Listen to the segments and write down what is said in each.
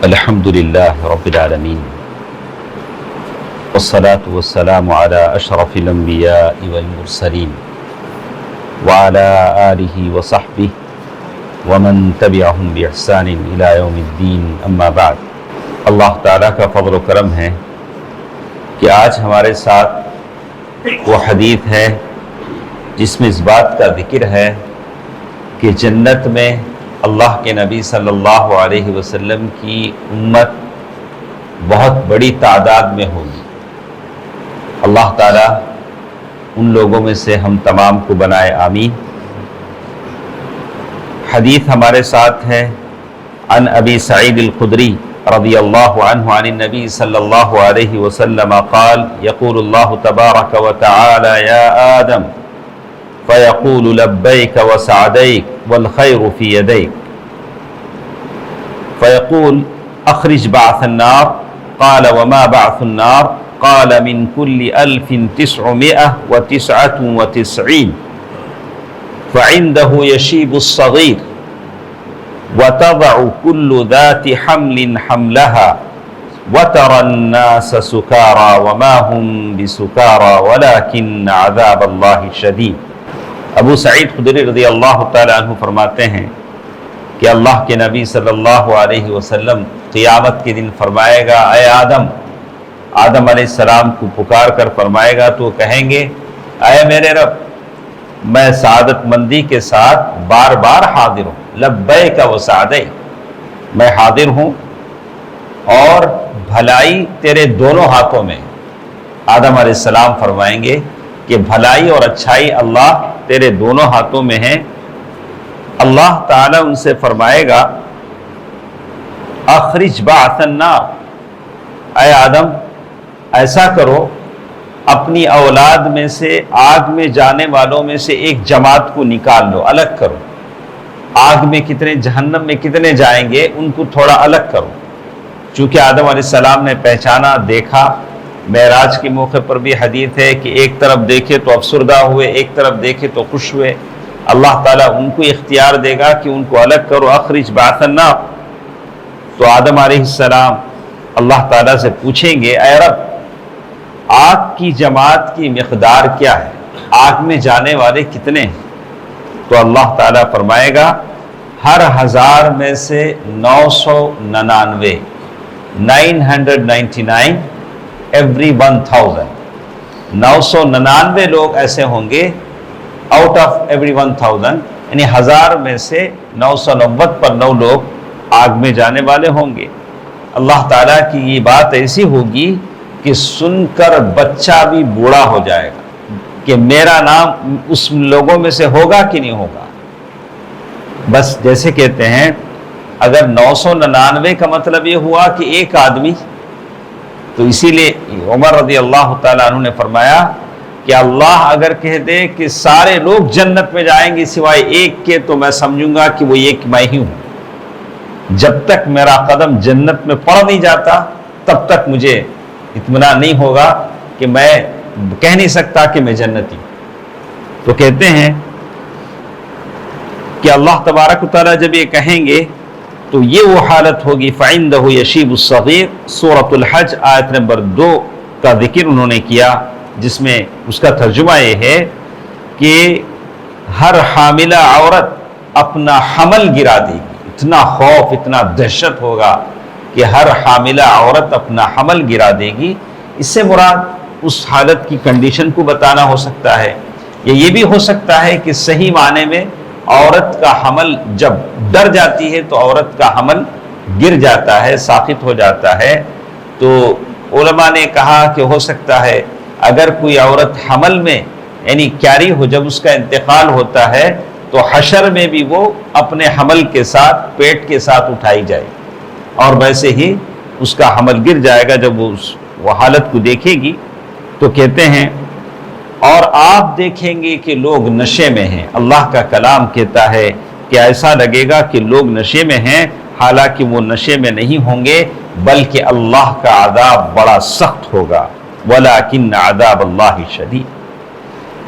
الحمد لله رب العالمين والصلاة والسلام على أشرف الأنبياء والمرسلين وعلى آله وصحبه ومن تبعهم بإحسان إلى يوم الدين اما بعد۔ اللہ تعالیٰ کا فضل و کرم ہے کہ آج ہمارے ساتھ وہ حدیث ہے جس میں اس بات کا ذکر ہے کہ جنت میں اللہ کے نبی صلی اللہ علیہ وسلم کی امت بہت بڑی تعداد میں ہوگی۔ اللہ تعالیٰ ان لوگوں میں سے ہم تمام کو بنائے، آمین۔ حدیث ہمارے ساتھ ہے عن ابی سعید الخدری رضی اللہ عنہ عن النبی صلی اللہ علیہ وسلم قال یقول اللہ تبارک وتعالی یا آدم فيقول لبيك وسعديك والخير في يديك فيقول أخرج بعث النار قال وما بعث النار قال من كل 1999 فعنده يشيب الصغير وتضع كل ذات حمل حملها وترى الناس سكارى وما هم بسكارى ولكن عذاب الله شديد۔ ابو سعید خدری رضی اللہ تعالیٰ عنہ فرماتے ہیں کہ اللہ کے نبی صلی اللہ علیہ وسلم قیامت کے دن فرمائے گا، اے آدم علیہ السلام کو پکار کر فرمائے گا تو کہیں گے، اے میرے رب میں سعادت مندی کے ساتھ بار بار حاضر ہوں، لبیک و سعدیک، میں حاضر ہوں اور بھلائی تیرے دونوں ہاتھوں میں۔ آدم علیہ السلام فرمائیں گے کہ بھلائی اور اچھائی اللہ تیرے دونوں ہاتھوں میں ہیں۔ اللہ تعالیٰ ان سے فرمائے گا اخرج بعث النار، اے آدم ایسا کرو اپنی اولاد میں سے آگ میں جانے والوں میں سے ایک جماعت کو نکال لو، الگ کرو۔ آگ میں کتنے، جہنم میں کتنے جائیں گے ان کو تھوڑا الگ کرو۔ چونکہ آدم علیہ السلام نے پہچانا، دیکھا، معراج کے موقع پر بھی حدیث ہے کہ ایک طرف دیکھے تو افسردہ ہوئے، ایک طرف دیکھے تو خوش ہوئے۔ اللہ تعالیٰ ان کو اختیار دے گا کہ ان کو الگ کرو، اخرج بعث النار۔ تو آدم علیہ السلام اللہ تعالیٰ سے پوچھیں گے، اے رب آگ کی جماعت کی مقدار کیا ہے، آگ میں جانے والے کتنے ہیں؟ تو اللہ تعالیٰ فرمائے گا ہر 1000 میں سے 999 ایوری 1000 999 لوگ ایسے ہوں گے آؤٹ آف ایوری 1000، یعنی 1000 میں سے 990 پر 9 لوگ آگ میں جانے والے ہوں گے۔ اللہ تعالیٰ کی یہ بات ایسی ہوگی کہ سن کر بچہ بھی بوڑھا ہو جائے گا کہ میرا نام اس لوگوں میں سے ہوگا کہ نہیں ہوگا۔ بس جیسے کہتے ہیں اگر 999 کا مطلب یہ ہوا کہ ایک آدمی، تو اسی لیے عمر رضی اللہ تعالیٰ عنہ نے فرمایا کہ اللہ اگر کہہ دے کہ سارے لوگ جنت میں جائیں گے سوائے ایک کے، تو میں سمجھوں گا کہ وہ ایک میں ہی ہوں۔ جب تک میرا قدم جنت میں پڑ نہیں جاتا تب تک مجھے اطمینان نہیں ہوگا کہ میں کہہ نہیں سکتا کہ میں جنتی۔ تو کہتے ہیں کہ اللہ تبارک و تعالیٰ جب یہ کہیں گے تو یہ وہ حالت ہوگی فَعِندَهُ يَشِيبُ الصَّغِيرُ۔ سورۃ الحج آیت نمبر 2 کا ذکر انہوں نے کیا، جس میں اس کا ترجمہ یہ ہے کہ ہر حاملہ عورت اپنا حمل گرا دے گی۔ اتنا خوف، اتنا دہشت ہوگا کہ ہر حاملہ عورت اپنا حمل گرا دے گی۔ اس سے مراد اس حالت کی کنڈیشن کو بتانا ہو سکتا ہے، یا یہ بھی ہو سکتا ہے کہ صحیح معنی میں عورت کا حمل جب ڈر جاتی ہے تو عورت کا حمل گر جاتا ہے، ساقط ہو جاتا ہے۔ تو علماء نے کہا کہ ہو سکتا ہے اگر کوئی عورت حمل میں یعنی کیاری ہو، جب اس کا انتقال ہوتا ہے تو حشر میں بھی وہ اپنے حمل کے ساتھ، پیٹ کے ساتھ اٹھائی جائے، اور ویسے ہی اس کا حمل گر جائے گا جب وہ حالت کو دیکھے گی۔ تو کہتے ہیں اور آپ دیکھیں گے کہ لوگ نشے میں ہیں۔ اللہ کا کلام کہتا ہے کہ ایسا لگے گا کہ لوگ نشے میں ہیں، حالانکہ وہ نشے میں نہیں ہوں گے، بلکہ اللہ کا عذاب بڑا سخت ہوگا۔ وَلَكِنَّ عَذَابَ اللَّهِ شَدِيدٌ۔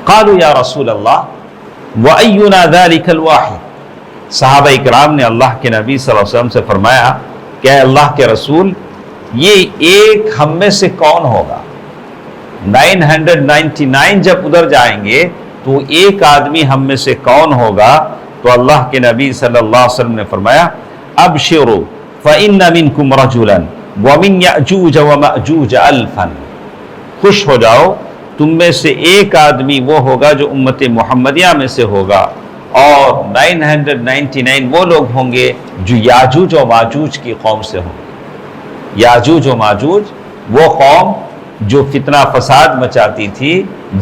قالوا یا رسول اللہ وَأَيُّنَا ذَلِكَ الْوَاحِدُ۔ صحابہ اکرام نے اللہ کے نبی صلی اللہ علیہ وسلم سے فرمایا کہ کہ اے اللہ کے رسول یہ ایک ہم میں سے کون ہوگا؟ 999 جب ادھر جائیں گے تو ایک آدمی ہم میں سے کون ہوگا؟ تو اللہ کے نبی صلی اللہ علیہ وسلم نے فرمایا ابشروا فإن منکم رجلا ومن یأجوج ومأجوج الفا، خوش ہو جاؤ، تم میں سے ایک آدمی وہ ہوگا جو امت محمدیہ میں سے ہوگا، اور 999 وہ لوگ ہوں گے جو یاجوج و ماجوج کی قوم سے ہوں گے۔ یاجوج و ماجوج وہ قوم جو فتنہ فساد مچاتی تھی،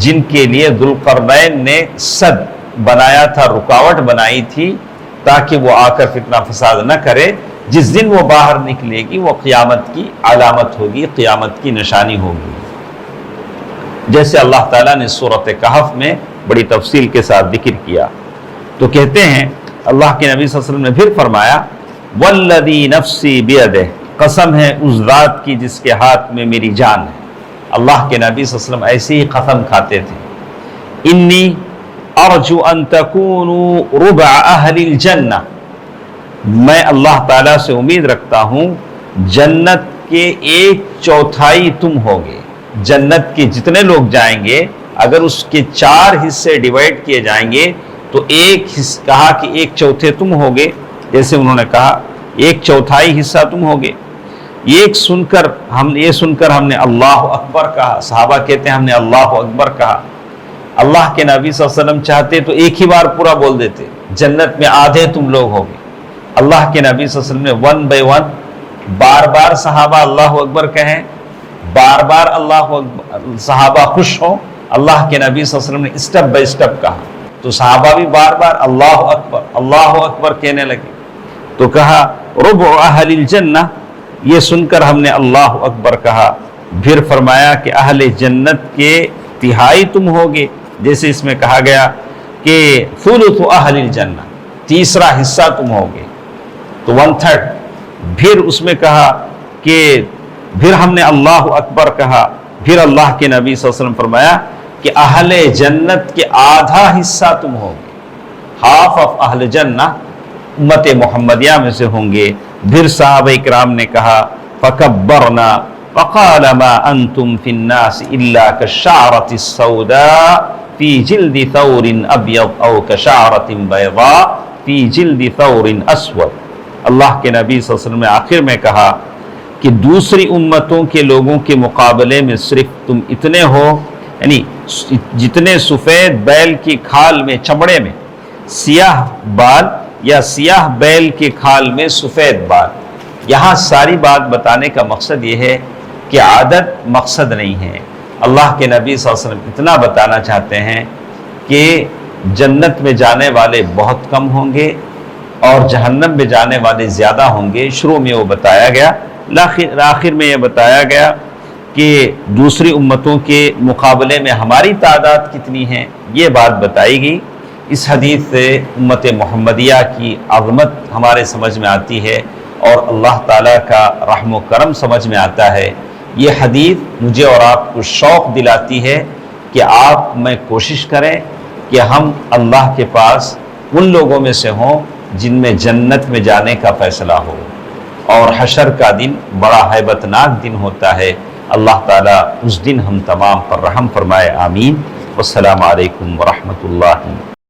جن کے لیے ذوالقرنین نے سد بنایا تھا، رکاوٹ بنائی تھی تاکہ وہ آ کر فتنہ فساد نہ کرے۔ جس دن وہ باہر نکلے گی وہ قیامت کی علامت ہوگی، قیامت کی نشانی ہوگی، جیسے اللہ تعالیٰ نے سورۃ کہف میں بڑی تفصیل کے ساتھ ذکر کیا۔ تو کہتے ہیں اللہ کے نبی صلی اللہ علیہ وسلم نے پھر فرمایا والذی نفسی بیدہ، قسم ہے اس ذات کی جس کے ہاتھ میں میری جان ہے۔ اللہ کے نبی صلی اللہ علیہ وسلم ایسی ہی قسم کھاتے تھے، انی ارجو ان تکونوا ربع اہل الجنہ، میں اللہ تعالیٰ سے امید رکھتا ہوں جنت کے 1/4 تم ہوگے۔ جنت کے جتنے لوگ جائیں گے اگر اس کے 4 حصے ڈیوائڈ کیے جائیں گے تو کہا کہ 1/4 تم ہوگے، جیسے انہوں نے کہا 1/4 حصہ تم ہوگے۔ یہ سن کر ہم نے اللہ اکبر کہا، صحابہ کہتے ہیں ہم نے اللہ اکبر کہا۔ اللہ کے نبی صلی اللہ علیہ وسلم چاہتے تو ایک ہی بار پورا بول دیتے، جنت میں آدھے تم لوگ ہوگے۔ اللہ کے نبی صلی اللہ علیہ وسلم نے 1 by 1 بار بار صحابہ اللہ اکبر کہیں، بار بار اللہ اکبر، صحابہ خوش ہوں۔ اللہ کے نبی صلی اللہ علیہ وسلم نے اسٹیپ بائی اسٹیپ کہا، تو صحابہ بھی بار بار اللہ اکبر کہنے لگے۔ تو کہا ربع اہل الجنہ، یہ سن کر ہم نے اللہ اکبر کہا۔ پھر فرمایا کہ اہل جنت کے 1/3 تم ہوگے، جیسے اس میں کہا گیا کہ ثلث اہل الجنہ، 1/3 حصہ تم ہوگے، تو 1/3۔ پھر اس میں کہا کہ پھر ہم نے اللہ اکبر کہا۔ پھر اللہ کے نبی صلی اللہ علیہ وسلم فرمایا کہ اہل جنت کے آدھا حصہ تم ہوگے، ہاف آف اہل جنہ امت محمدیہ میں سے ہوں گے۔ پھر صحابہ اکرام نے کہا فکبرنا فقال ما انتم فی الناس الا کالشعرۃ السوداء فی جلد ثور ابیض او کشعرۃ بیضاء فی جلد ثور اسود۔ اللہ کے نبی صلی اللہ علیہ وسلم نے آخر میں کہا کہ دوسری امتوں کے لوگوں کے مقابلے میں صرف تم اتنے ہو، یعنی جتنے سفید بیل کی کھال میں، چمڑے میں سیاہ بال یا سیاہ بیل کے کھال میں سفید بال۔ یہاں ساری بات بتانے کا مقصد یہ ہے کہ عادت مقصد نہیں ہے۔ اللہ کے نبی صلی اللہ علیہ وسلم اتنا بتانا چاہتے ہیں کہ جنت میں جانے والے بہت کم ہوں گے اور جہنم میں جانے والے زیادہ ہوں گے۔ شروع میں وہ بتایا گیا، آخر میں یہ بتایا گیا کہ دوسری امتوں کے مقابلے میں ہماری تعداد کتنی ہے، یہ بات بتائی گئی۔ اس حدیث سے امت محمدیہ کی عظمت ہمارے سمجھ میں آتی ہے اور اللہ تعالیٰ کا رحم و کرم سمجھ میں آتا ہے۔ یہ حدیث مجھے اور آپ کو شوق دلاتی ہے کہ آپ میں کوشش کریں کہ ہم اللہ کے پاس ان لوگوں میں سے ہوں جن میں جنت میں جانے کا فیصلہ ہو، اور حشر کا دن بڑا ہیبت ناک دن ہوتا ہے۔ اللہ تعالیٰ اس دن ہم تمام پر رحم فرمائے، آمین۔ والسلام علیکم ورحمۃ اللہ۔